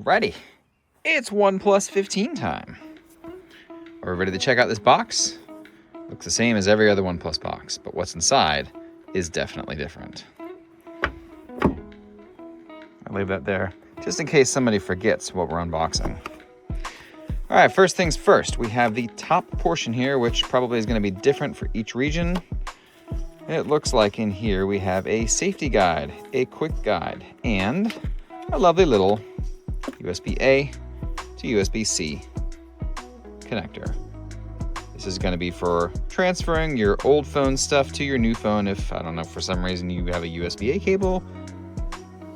Alrighty, it's OnePlus 15 time. Are we ready to check out this box? Looks the same as every other OnePlus box, but what's inside is definitely different. I'll leave that there, just in case somebody forgets what we're unboxing. All right, first things first, we have the top portion here, which probably is going to be different for each region. It looks like in here we have a safety guide, a quick guide, and a lovely little USB-A to USB-C connector. This is going to be for transferring your old phone stuff to your new phone if, I don't know, for some reason you have a USB-A cable.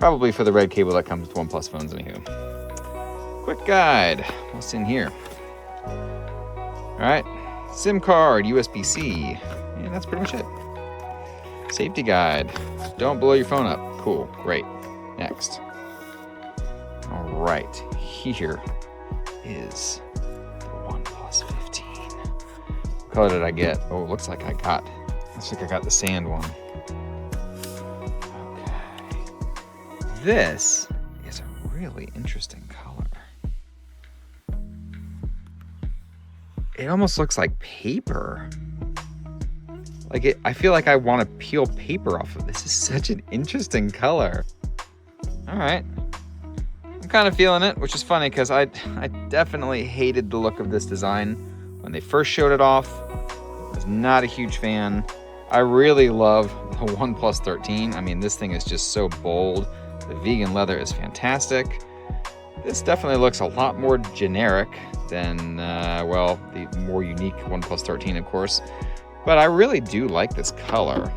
Probably for the red cable that comes with OnePlus phones anywho. Quick guide, what's in here? All right, SIM card, USB-C, and that's pretty much it. Safety guide, don't blow your phone up. Cool, great. Next. All right, here is the OnePlus 15. What color did I get? Oh, looks like I got the sand one. Okay. This is a really interesting color. It almost looks like paper. I feel like I want to peel paper off of this. This is such an interesting color. All right. I'm kind of feeling it, which is funny because I definitely hated the look of this design when they first showed it off. I was not a huge fan. I really love the OnePlus 13. I mean, this thing is just so bold. The vegan leather is fantastic. This definitely looks a lot more generic than, well, the more unique OnePlus 13, of course. But I really do like this color.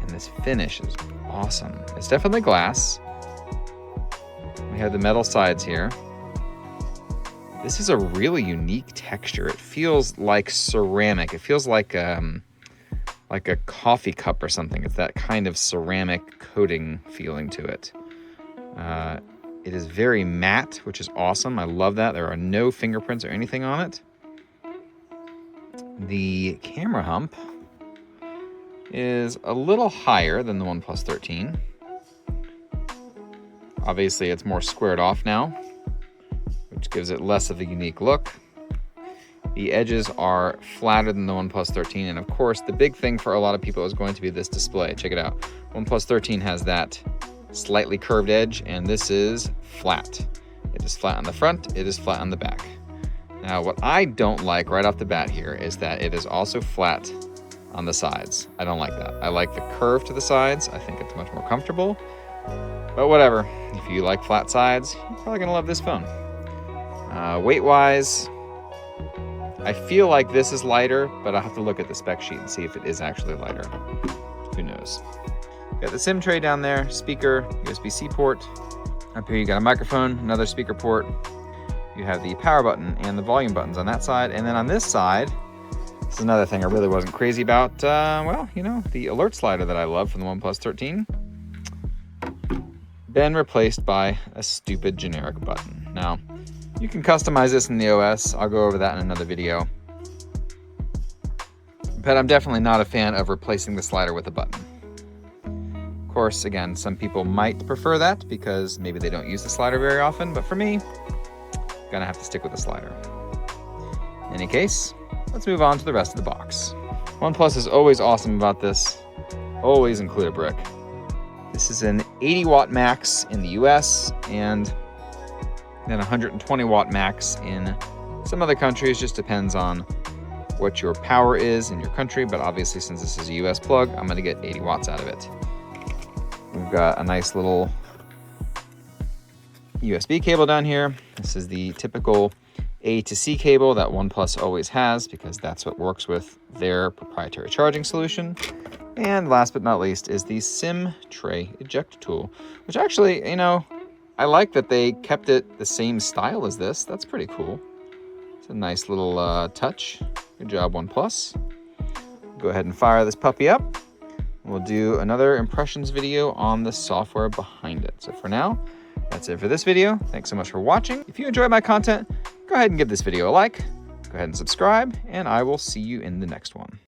And this finish is awesome. It's definitely glass. We have the metal sides here. This is a really unique texture. It feels like ceramic. It feels like a coffee cup or something. It's that kind of ceramic coating feeling to it. It is very matte, which is awesome. I love that. There are no fingerprints or anything on it. The camera hump is a little higher than the OnePlus 13. Obviously, it's more squared off now, which gives it less of a unique look. The edges are flatter than the OnePlus 13, and of course, the big thing for a lot of people is going to be this display. Check it out. OnePlus 13 has that slightly curved edge, and this is flat. It is flat on the front, it is flat on the back. Now, what I don't like right off the bat here is that it is also flat on the sides. I don't like that. I like the curve to the sides. I think it's much more comfortable. But whatever, if you like flat sides, you're probably gonna love this phone. Weight-wise, I feel like this is lighter, but I'll have to look at the spec sheet and see if it is actually lighter. Who knows? Got the SIM tray down there, speaker, USB-C port. Up here you got a microphone, another speaker port. You have the power button and the volume buttons on that side. And then on this side, this is another thing I really wasn't crazy about. Well, you know, the alert slider that I love from the OnePlus 13. Been replaced by a stupid generic button. Now, you can customize this in the OS. I'll go over that in another video. But I'm definitely not a fan of replacing the slider with a button. Of course, again, some people might prefer that because maybe they don't use the slider very often, but for me, gonna have to stick with the slider. In any case, let's move on to the rest of the box. OnePlus is always awesome about this. Always include a brick. This is an 80 watt max in the US and then 120 watt max in some other countries. Just depends on what your power is in your country, but obviously since this is a US plug, I'm gonna get 80 watts out of it. We've got a nice little USB cable down here. This is the typical A to C cable that OnePlus always has because that's what works with their proprietary charging solution. And last but not least is the SIM tray ejector tool, which actually, you know, I like that they kept it the same style as this. That's pretty cool. It's a nice little touch. Good job, OnePlus. Go ahead and fire this puppy up. We'll do another impressions video on the software behind it. So for now, that's it for this video. Thanks so much for watching. If you enjoyed my content, go ahead and give this video a like, go ahead and subscribe, and I will see you in the next one.